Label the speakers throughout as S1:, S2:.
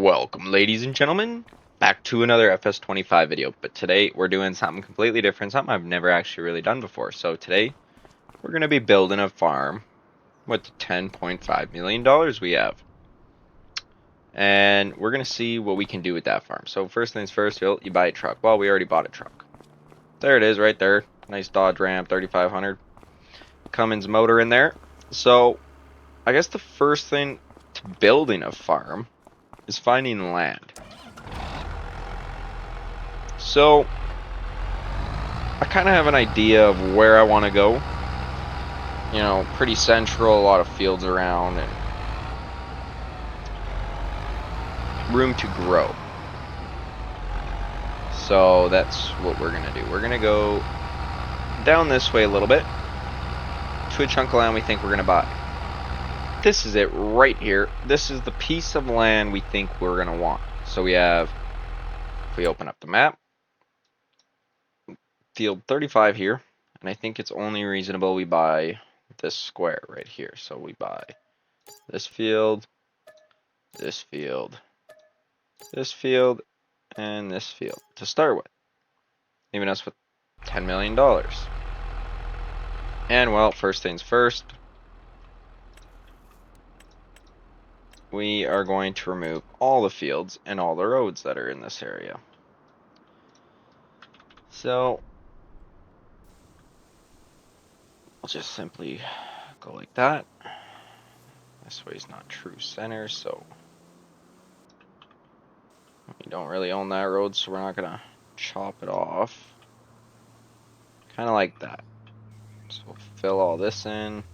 S1: Welcome, ladies and gentlemen, back to another FS25 video. But today we're doing something completely different, something I've never actually really done before. So today we're going to be building a farm with the $10.5 million we have. And we're going to see what we can do with that farm. So first things first, you buy a truck. Well, we already bought a truck. There it is right there. Nice Dodge Ram 3500. Cummins motor in there. So I guess the first thing to building a farm is finding land. So I kind of have an idea of where I want to go. You know, pretty central, a lot of fields around, and room to grow. So that's what we're going to do. We're going to go down this way a little bit to a chunk of land we think we're going to buy. This is it right here. This is the piece of land we think we're going to want. So we have, if we open up the map, field 35 here, and I think it's only reasonable we buy this square right here. So we buy this field, this field, this field, and this field to start with, leaving us with $10 million. And well, first things first, we are going to remove all the fields and all the roads that are in this area. So I'll just simply go like that. This way is not true center, so we don't really own that road, so we're not gonna chop it off. Kind of like that. So we'll fill all this in,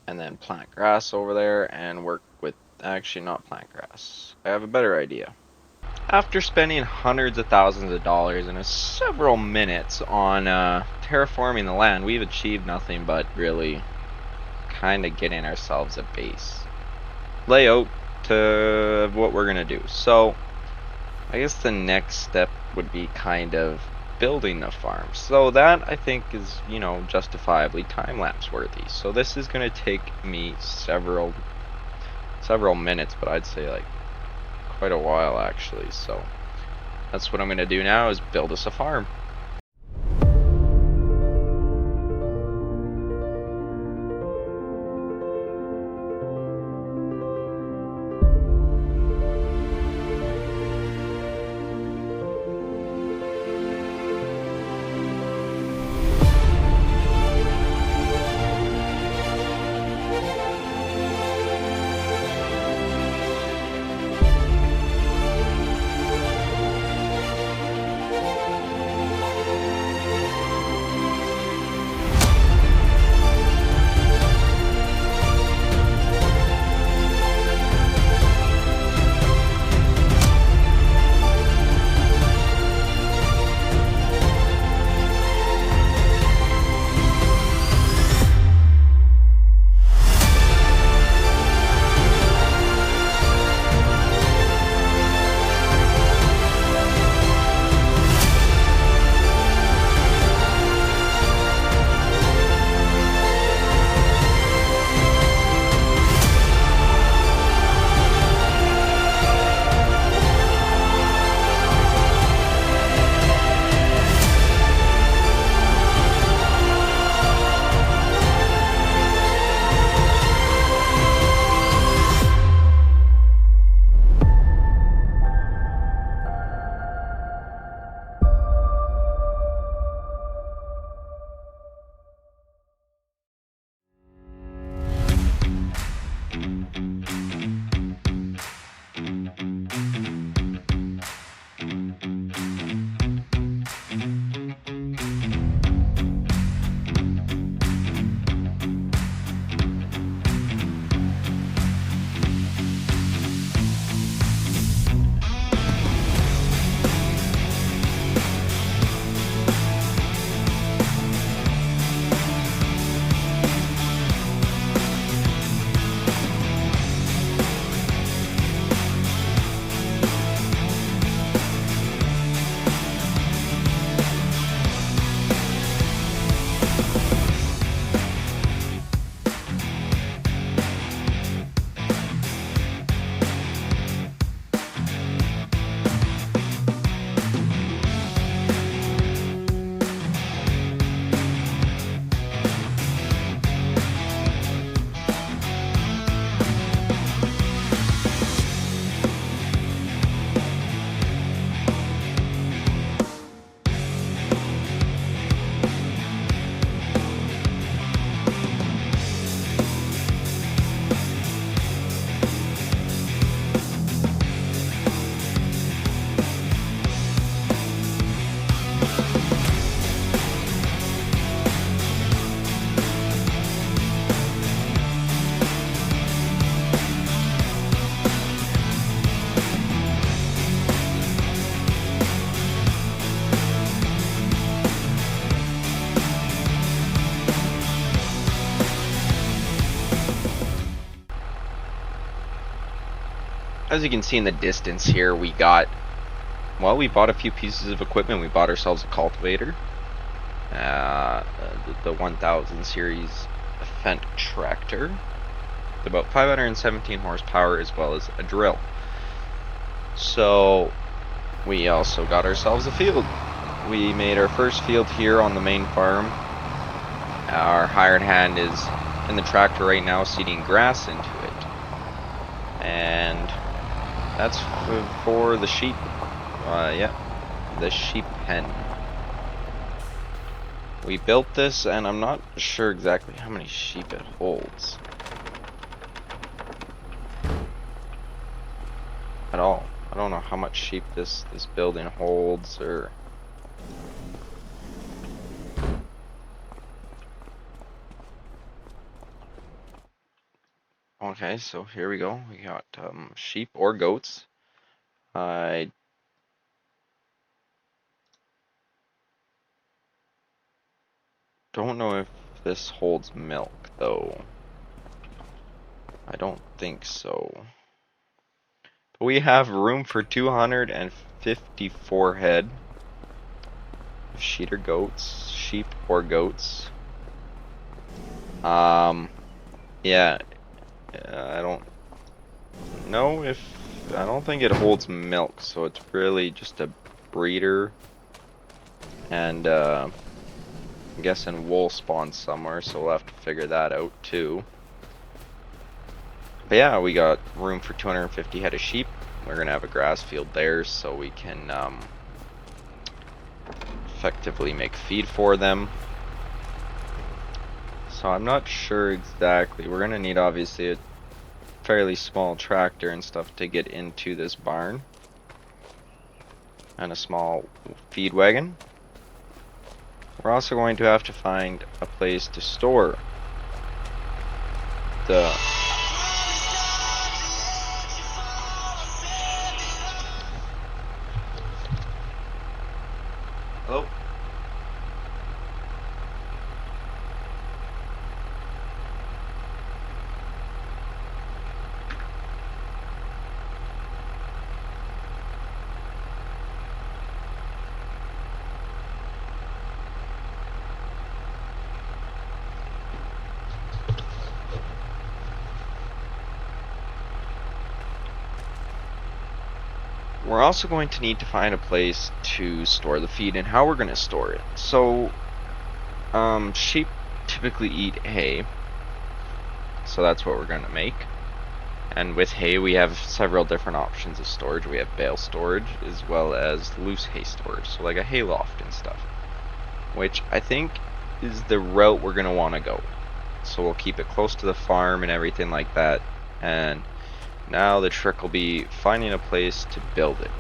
S1: and then plant grass over there, and work with, actually not plant grass. I have a better idea. After spending hundreds of thousands of dollars and several minutes on terraforming the land, we've achieved nothing but really kind of getting ourselves a base layout to what we're gonna do. So I guess the next step would be kind of building the farm. So that I think is, you know, justifiably time-lapse worthy. So this is gonna take me several minutes, but I'd say like quite a while actually. So that's what I'm gonna do now, is build us a farm. as you can see in the distance here, we got, well, we bought a few pieces of equipment. We bought ourselves a cultivator, the 1000 series Fendt tractor, with about 517 horsepower, as well as a drill. So we also got ourselves a field. We made our first field here on the main farm. Our hired hand is in the tractor right now seeding grass into it. And that's for the sheep. Yeah, the sheep pen. We built this, and I'm not sure exactly how many sheep it holds at all. I don't know how much sheep this building holds, or okay, so here we go. We got sheep or goats. I don't know if this holds milk, though. I don't think so. But we have room for 254 head of sheep or goats. Yeah, I don't know if, I don't think it holds milk, so it's really just a breeder. And I'm guessing wool spawns somewhere, so we'll have to figure that out too. But yeah, we got room for 250 head of sheep. We're gonna have a grass field there, so we can effectively make feed for them. So I'm not sure exactly. We're gonna need obviously a fairly small tractor and stuff to get into this barn, and a small feed wagon. We're also going to have to find a place to store the oh. We're also going to need to find a place to store the feed and how we're going to store it. So, sheep typically eat hay, so that's what we're going to make. And with hay, we have several different options of storage. We have bale storage as well as loose hay storage, so like a hay loft and stuff, which I think is the route we're going to want to go. So we'll keep it close to the farm and everything like that. And now the trick will be finding a place to build it.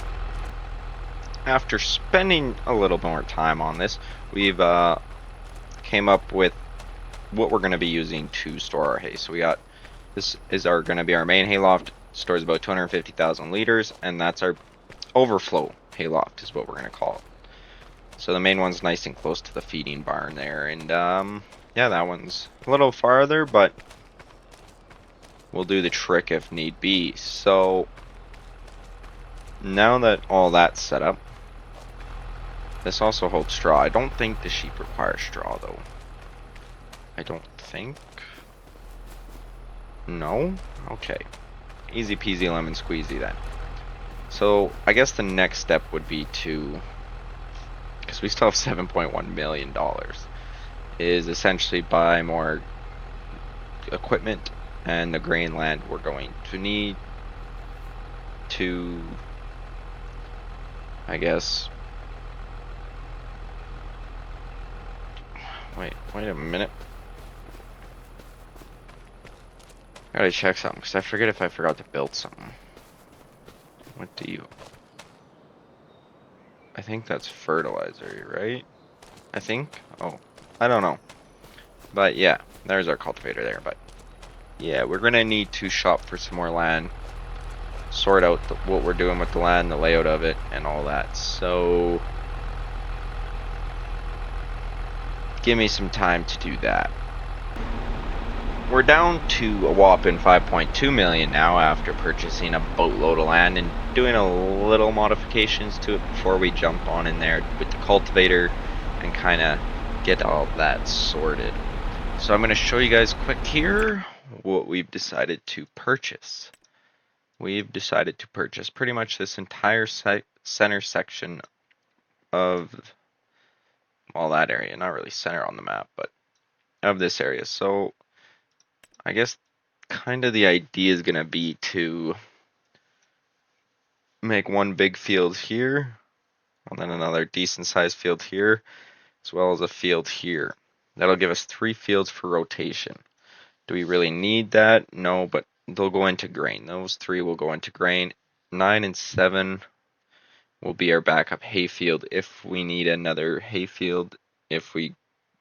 S1: After spending a little more time on this, we've came up with what we're going to be using to store our hay. So we got, this is going to be our main hay loft. Stores about 250,000 liters, and that's our overflow hay loft is what we're going to call it. So the main one's nice and close to the feeding barn there, and yeah, that one's a little farther, but we'll do the trick if need be. So now that all that's set up, this also holds straw. I don't think the sheep require straw though. I don't think. No? Okay. Easy peasy lemon squeezy then. So I guess the next step would be to, because we still have $7.1 million, is essentially buy more equipment and the grain land we're going to need to, I guess, wait a minute. Gotta check something, because I forget if I forgot to build something. What do you... I think that's fertilizer, right? I think? Oh, I don't know. But yeah, there's our cultivator there, but yeah, we're gonna need to shop for some more land, sort out what we're doing with the land, the layout of it, and all that. So give me some time to do that. we're down to a whopping 5.2 million now after purchasing a boatload of land and doing a little modifications to it before we jump on in there with the cultivator and kind of get all that sorted. So I'm going to show you guys quick here what we've decided to purchase. We've decided to purchase pretty much this entire center section of, well, that area, not really center on the map, but of this area. So I guess kind of the idea is going to be to make one big field here, and then another decent sized field here, as well as a field here. That'll give us 3 fields for rotation. Do we really need that? No, but they'll go into grain. Those 3 will go into grain. 9 and 7 will be our backup hayfield if we need another hayfield, if we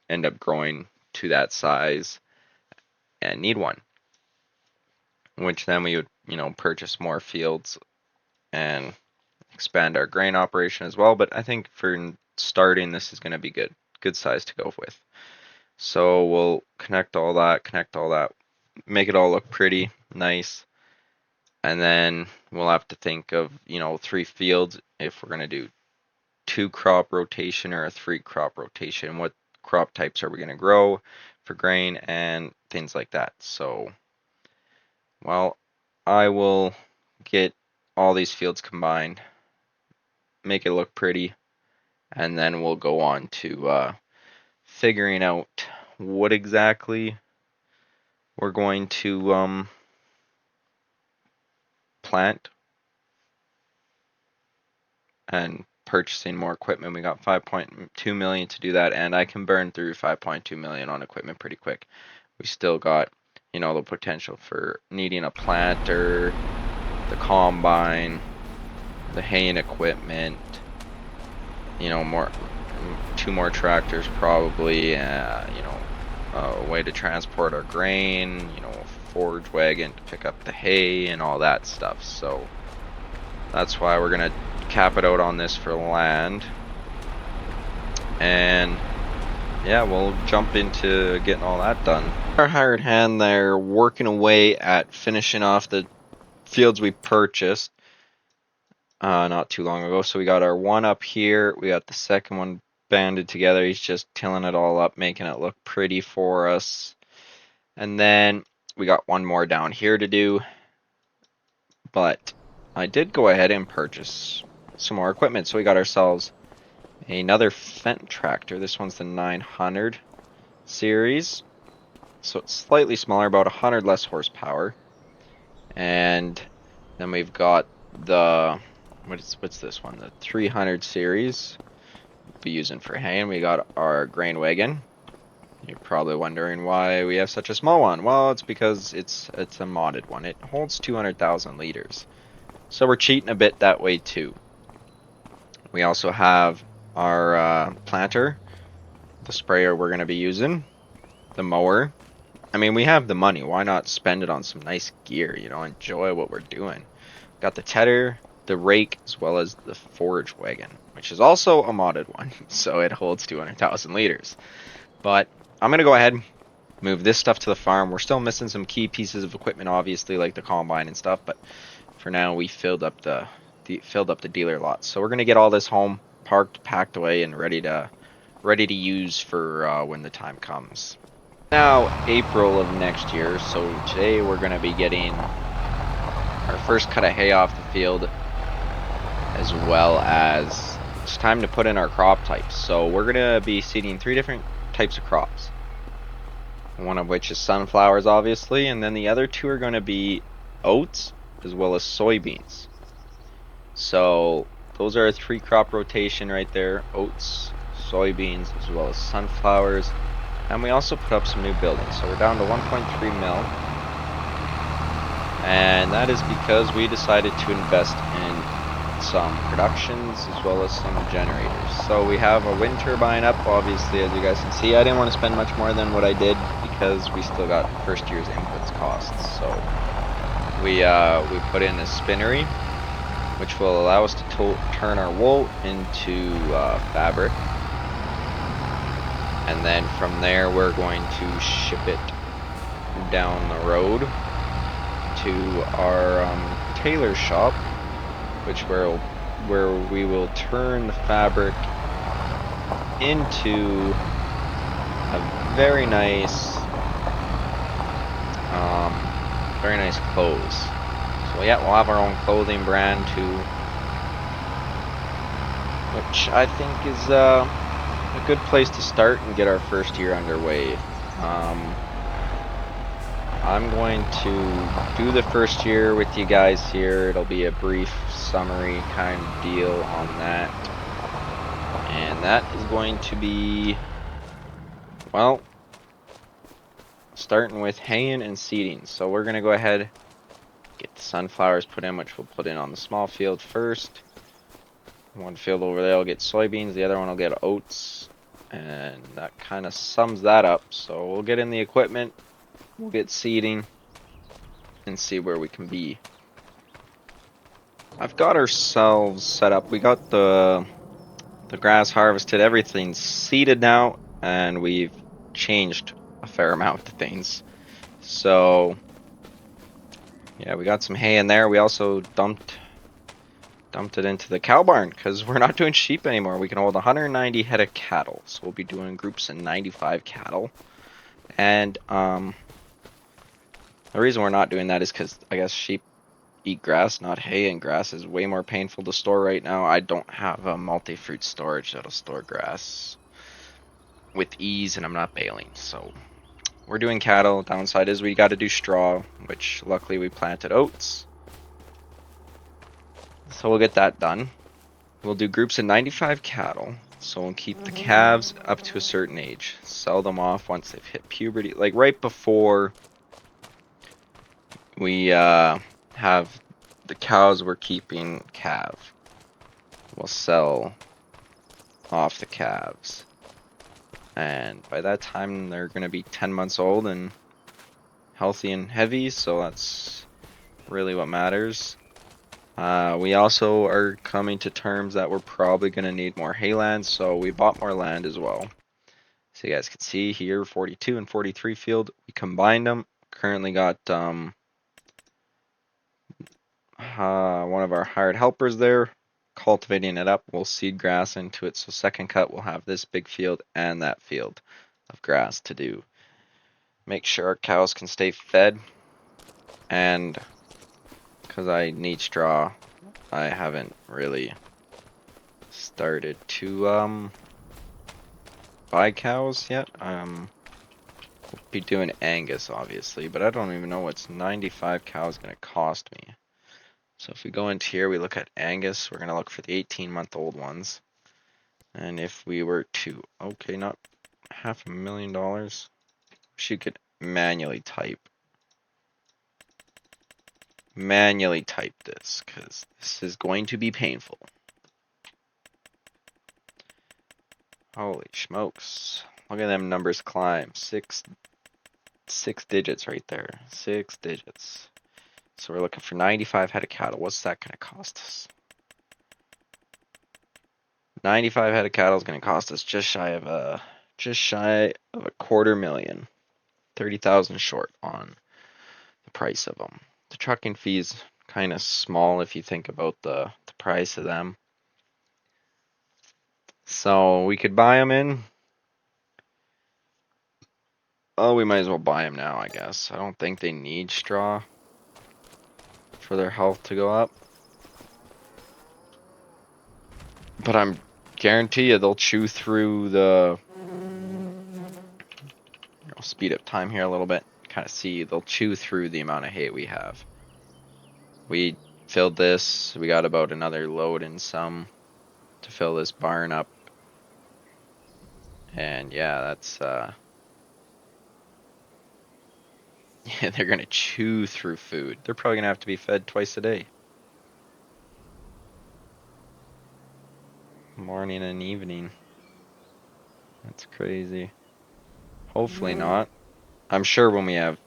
S1: end up growing to that size and need one. Which then we would, purchase more fields and expand our grain operation as well. But I think for starting, this is going to be good size to go with. So we'll connect all that, make it all look pretty nice. And then we'll have to think of, 3 fields if we're going to do 2 crop rotation or a 3 crop rotation. What crop types are we going to grow for grain and things like that. So, well, I will get all these fields combined, make it look pretty, and then we'll go on to figuring out what exactly we're going to plant and purchasing more equipment. We got 5.2 million to do that, and I can burn through 5.2 million on equipment pretty quick. We still got, the potential for needing a planter, the combine, the haying equipment, 2 more tractors probably, a way to transport our grain, a forage wagon to pick up the hay and all that stuff. So that's why we're gonna cap it out on this for land. And yeah, we'll jump into getting all that done. Our hired hand there working away at finishing off the fields we purchased not too long ago. So we got our one up here, we got the second one banded together. He's just tilling it all up, making it look pretty for us. And then we got one more down here to do, but I did go ahead and purchase some more equipment. So we got ourselves another Fendt tractor. This one's the 900 series, so it's slightly smaller, about 100 less horsepower. And then we've got the what's this one, the 300 series, we'll be using for hay. And we got our grain wagon. You're probably wondering why we have such a small one. Well, it's because it's a modded one. It holds 200,000 liters, so we're cheating a bit that way too. We also have our planter, the sprayer we're going to be using, the mower. I mean, we have the money. Why not spend it on some nice gear? Enjoy what we're doing. Got the tedder, the rake, as well as the forage wagon, which is also a modded one, so it holds 200,000 liters. But I'm going to go ahead, move this stuff to the farm. We're still missing some key pieces of equipment, obviously, like the combine and stuff, but for now we filled up the dealer lot. So we're going to get all this home, parked, packed away, and ready to use for when the time comes. Now April of next year, so today we're going to be getting our first cut of hay off the field, as well as it's time to put in our crop types. So we're going to be seeding 3 different types of crops, one of which is sunflowers, obviously, and then the other 2 are going to be oats as well as soybeans. So those are a 3 crop rotation right there: oats, soybeans, as well as sunflowers. And we also put up some new buildings, so we're down to 1.3 mil, and that is because we decided to invest in some productions as well as some generators. So we have a wind turbine up, obviously, as you guys can see. I didn't want to spend much more than what I did because we still got first year's inputs costs. So we put in a spinnery, which will allow us to turn our wool into fabric. And then from there we're going to ship it down the road to our tailor shop, where we will turn the fabric into a very nice clothes. So yeah, we'll have our own clothing brand too, which I think is a good place to start and get our first year underway. I'm going to do the first year with you guys here. It'll be a brief summary kind of deal on that. And that is going to be, well, starting with haying and seeding. So we're going to go ahead, get the sunflowers put in, which we'll put in on the small field first. One field over there will get soybeans, the other one will get oats. And that kind of sums that up. So we'll get in the equipment, we'll get seeding, and see where we can be. I've got ourselves set up. We got the grass harvested, everything's seeded now, and we've changed a fair amount of things. So yeah, we got some hay in there. We also dumped it into the cow barn because we're not doing sheep anymore. We can hold 190 head of cattle, so we'll be doing groups of 95 cattle. And the reason we're not doing that is because I guess sheep eat grass, not hay, and grass is way more painful to store right now. I don't have a multi-fruit storage that'll store grass with ease, and I'm not baling, so we're doing cattle. Downside is we got to do straw, which luckily we planted oats, so we'll get that done. We'll do groups of 95 cattle, so we'll keep the calves up to a certain age, sell them off once they've hit puberty, like right before we have the cows we're keeping calve. We'll sell off the calves, and by that time they're going to be 10 months old and healthy and heavy, so that's really what matters. We also are coming to terms that we're probably going to need more hayland, so we bought more land as well. So you guys can see here, 42 and 43 field, we combined them. Currently got one of our hired helpers there cultivating it up. We'll seed grass into it, so second cut we'll have this big field and that field of grass to do. Make sure our cows can stay fed, and because I need straw, I haven't really started to buy cows yet. We'll be doing Angus obviously, but I don't even know what's 95 cows gonna cost me. So if we go into here, we look at Angus, we're gonna look for the 18-month-old ones. And if we were to, okay, not $500,000, she could manually type this, because this is going to be painful. Holy smokes. Look at them numbers climb. Six digits right there. 6 digits. So we're looking for 95 head of cattle. What's that going to cost us? 95 head of cattle is going to cost us just shy of a $250,000. 30,000 short on the price of them. The trucking fees kind of small if you think about the price of them. So we could buy them in. Oh, we might as well buy them now, I guess. I don't think they need straw for their health to go up. But I'm guarantee you they'll chew through the... I'll speed up time here a little bit. Kind of see, they'll chew through the amount of hay we have. We filled this. We got about another load and some to fill this barn up. And yeah, that's... Yeah, they're gonna chew through food. They're probably gonna have to be fed twice a day. Morning and evening. That's crazy. Hopefully not. I'm sure when we have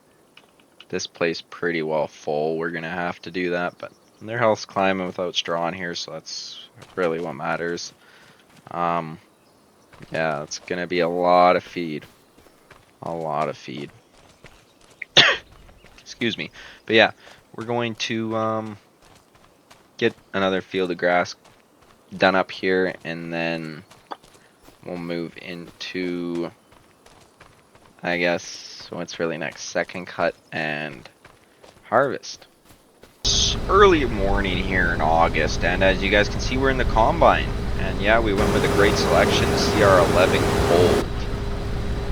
S1: this place pretty well full, we're gonna have to do that, but their health's climbing without straw in here, so that's really what matters. Yeah, it's gonna be a lot of feed. A lot of feed. Excuse me. But yeah, we're going to get another field of grass done up here, and then we'll move into, I guess, what's really next? Second cut and harvest. It's early morning here in August, and as you guys can see, we're in the combine. And yeah, we went with a great selection, the CR11 Gold.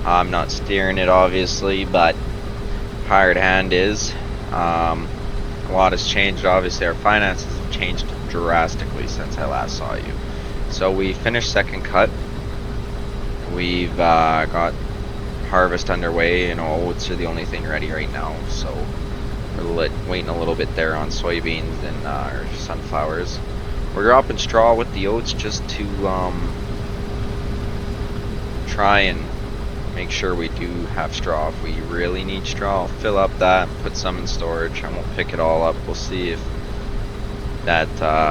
S1: I'm not steering it, obviously, but hired hand is. A lot has changed. Obviously, our finances have changed drastically since I last saw you. So we finished second cut. We've got harvest underway. You know, oats are the only thing ready right now, so we're waiting a little bit there on soybeans and our sunflowers. We're dropping straw with the oats just to try and make sure we do have straw. If we really need straw, I'll fill up that, put some in storage. I won't pick it all up. We'll see if that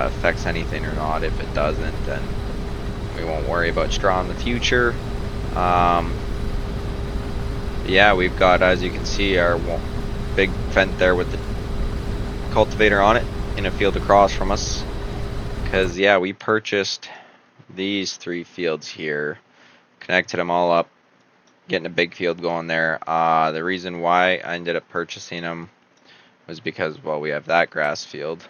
S1: affects anything or not. If it doesn't, then we won't worry about straw in the future. Yeah, we've got, as you can see, our big vent there with the cultivator on it in a field across from us. Because, yeah, we purchased these 3 fields here, connected them all up, getting a big field going there. The reason why I ended up purchasing them was because, well, we have that grass field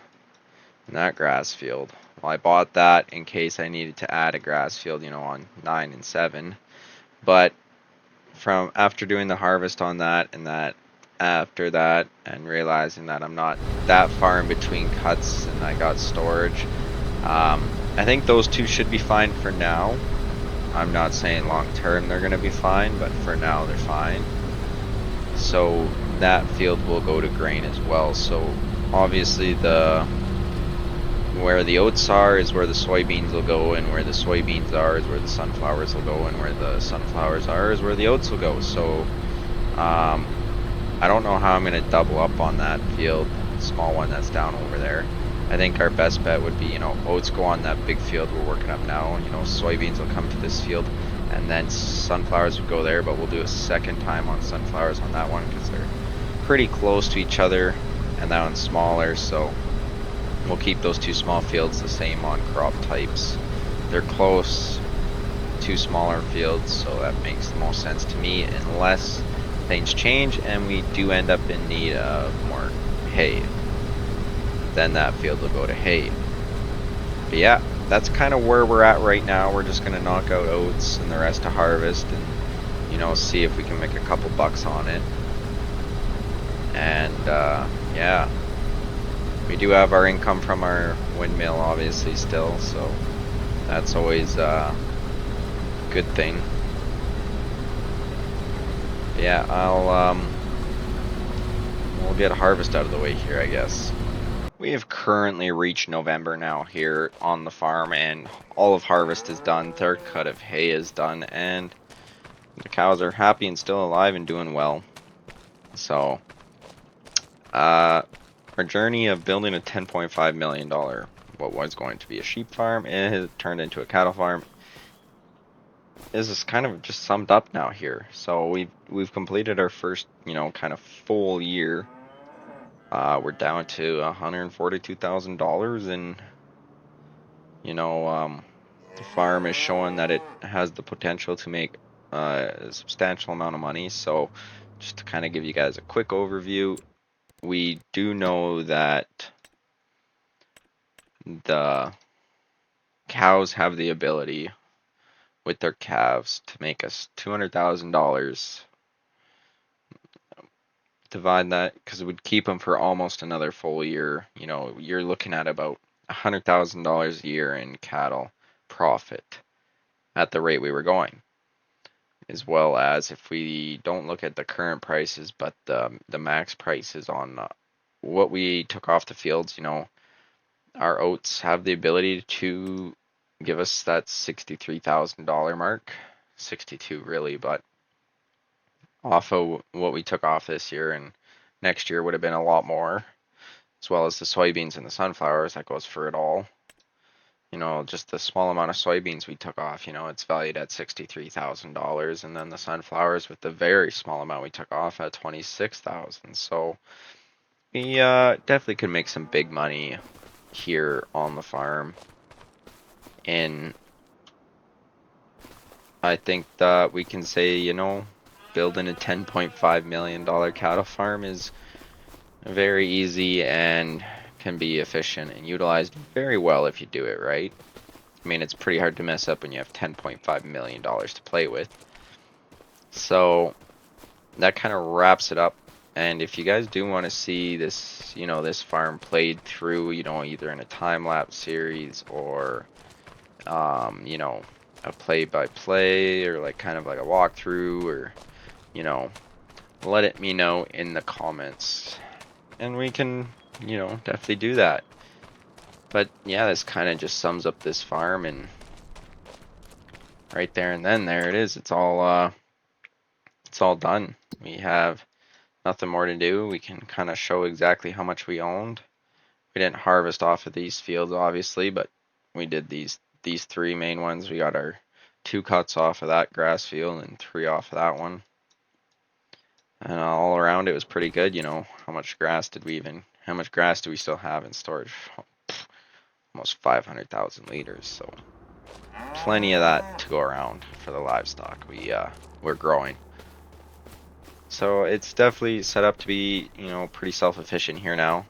S1: and that grass field. Well, I bought that in case I needed to add a grass field, you know, on 9 and 7. But from after doing the harvest on that and that after that, and realizing that I'm not that far in between cuts and I got storage, I think those 2 should be fine for now. I'm not saying long term they're going to be fine, but for now they're fine. So that field will go to grain as well. So obviously where the oats are is where the soybeans will go, and where the soybeans are is where the sunflowers will go, and where the sunflowers are is where the oats will go. So I don't know how I'm going to double up on that field, small one that's down over there. I think our best bet would be, you know, oats go on that big field we're working up now. You know, soybeans will come to this field, and then sunflowers would go there, but we'll do a second time on sunflowers on that one because they're pretty close to each other, and that one's smaller, so we'll keep those 2 small fields the same on crop types. They're close, 2 smaller fields, so that makes the most sense to me, unless things change and we do end up in need of more hay. Then that field will go to hay. But yeah, that's kind of where we're at right now. We're just going to knock out oats and the rest to harvest and, you know, see if we can make a couple bucks on it. And yeah, we do have our income from our windmill obviously still, so that's always a good thing. But yeah, we'll get harvest out of the way here, I guess. We have currently reached November now here on the farm, and all of harvest is done. Third cut of hay is done, and the cows are happy and still alive and doing well. So, our journey of building a $10.5 million, what was going to be a sheep farm, it has turned into a cattle farm, is kind of just summed up now here. So we've completed our first, you know, kind of full year. We're down to $142,000, and you know, the farm is showing that it has the potential to make a substantial amount of money. So just to kind of give you guys a quick overview, we do know that the cows have the ability with their calves to make us $200,000. Divide that, because it would keep them for almost another full year. You know, you're looking at about $100,000 a year in cattle profit at the rate we were going. As well as if we don't look at the current prices, but the max prices on what we took off the fields, you know, our oats have the ability to give us that $63,000 mark, 62 really, but off of what we took off this year, and next year would have been a lot more, as well as the soybeans and the sunflowers, that goes for it all. you know, just the small amount of soybeans we took off, you know, it's valued at $63,000, and then the sunflowers with the very small amount we took off at 26,000. So we definitely could make some big money here on the farm. And I think that we can say, you know, building a $10.5 million cattle farm is very easy and can be efficient and utilized very well if you do it right. I mean, it's pretty hard to mess up when you have $10.5 million to play with. So that kind of wraps it up. And if you guys do want to see this, you know, this farm played through, you know, either in a time-lapse series or, you know, a play-by-play or like kind of like a walkthrough, or, you know, let it me know in the comments and we can, you know, definitely do that. But yeah, this kind of just sums up this farm, and right there and then there it is. It's all done. We have nothing more to do. We can kind of show exactly how much we owned. We didn't harvest off of these fields obviously, but we did these three main ones. We got our 2 cuts off of that grass field and 3 off of that one. And all around it was pretty good, you know. How much grass do we still have in storage? Almost 500,000 liters, so plenty of that to go around for the livestock we're growing. So it's definitely set up to be, you know, pretty self-efficient here now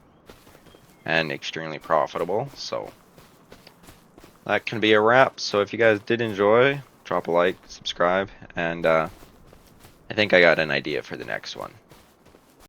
S1: and extremely profitable. So that can be a wrap. So if you guys did enjoy, drop a like, subscribe, and I think I got an idea for the next one.